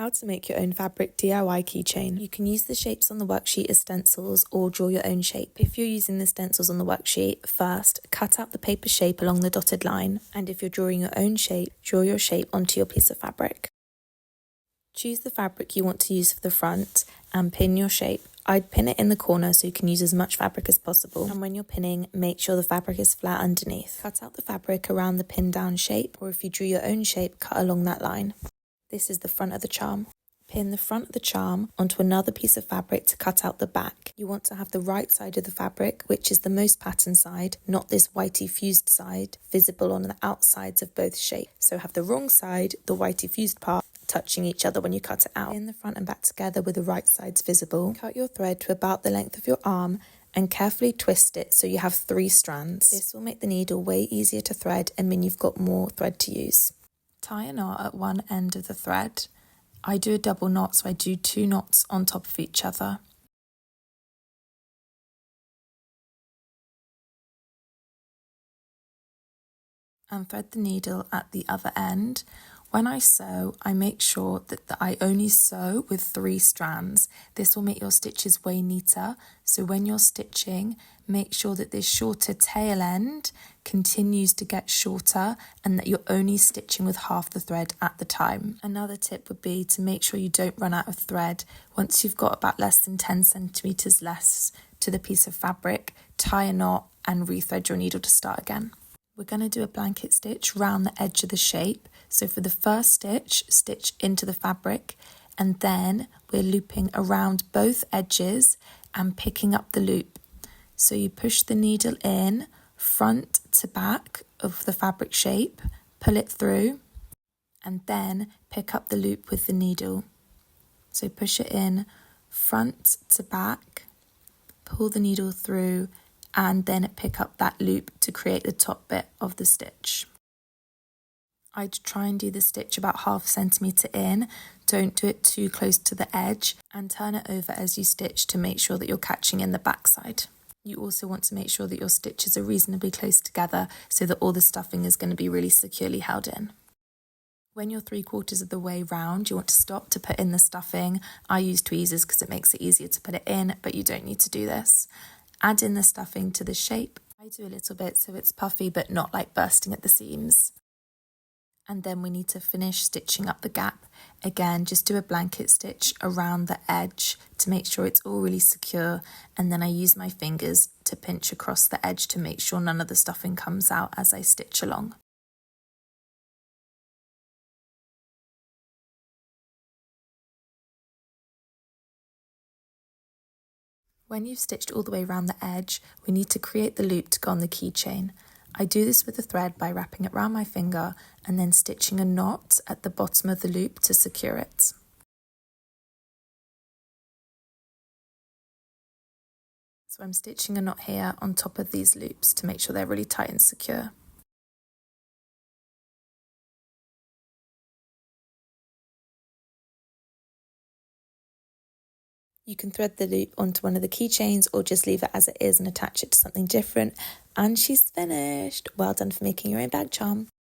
How to make your own fabric DIY keychain. You can use the shapes on the worksheet as stencils or draw your own shape. If you're using the stencils on the worksheet, first cut out the paper shape along the dotted line, and if you're drawing your own shape, draw your shape onto your piece of fabric. Choose the fabric you want to use for the front and pin your shape. I'd pin it in the corner so you can use as much fabric as possible. And when you're pinning, make sure the fabric is flat underneath. Cut out the fabric around the pin down shape, or if you drew your own shape, cut along that line. This is the front of the charm. Pin the front of the charm onto another piece of fabric to cut out the back. You want to have the right side of the fabric, which is the most pattern side, not this whitey fused side, visible on the outsides of both shapes. So have the wrong side, the whitey fused part, touching each other when you cut it out. Pin the front and back together with the right sides visible. Cut your thread to about the length of your arm and carefully twist it so you have 3 strands. This will make the needle way easier to thread and mean you've got more thread to use. Tie a knot at one end of the thread. I do a double knot, so I do 2 knots on top of each other. And thread the needle at the other end. When I sew, I make sure that I only sew with 3 strands. This will make your stitches way neater. So when you're stitching, make sure that this shorter tail end continues to get shorter and that you're only stitching with half the thread at the time. Another tip would be to make sure you don't run out of thread. Once you've got about less than 10 centimeters less to the piece of fabric, tie a knot and rethread your needle to start again. We're going to do a blanket stitch round the edge of the shape. So for the first stitch, stitch into the fabric, and then we're looping around both edges and picking up the loop. So you push the needle in front to back of the fabric shape, pull it through, and then pick up the loop with the needle. So push it in front to back, pull the needle through, and then pick up that loop to create the top bit of the stitch. I'd try and do the stitch about ½ centimetre in, don't do it too close to the edge, and turn it over as you stitch to make sure that you're catching in the backside. You also want to make sure that your stitches are reasonably close together so that all the stuffing is going to be really securely held in. When you're 3/4 of the way round, you want to stop to put in the stuffing. I use tweezers because it makes it easier to put it in, but you don't need to do this. Add in the stuffing to the shape. I do a little bit so it's puffy but not like bursting at the seams. And then we need to finish stitching up the gap. Again, just do a blanket stitch around the edge to make sure it's all really secure, and then I use my fingers to pinch across the edge to make sure none of the stuffing comes out as I stitch along. When you've stitched all the way around the edge, we need to create the loop to go on the keychain. I do this with the thread by wrapping it around my finger and then stitching a knot at the bottom of the loop to secure it. So I'm stitching a knot here on top of these loops to make sure they're really tight and secure. You can thread the loop onto one of the keychains or just leave it as it is and attach it to something different. And she's finished. Well done for making your own bag charm.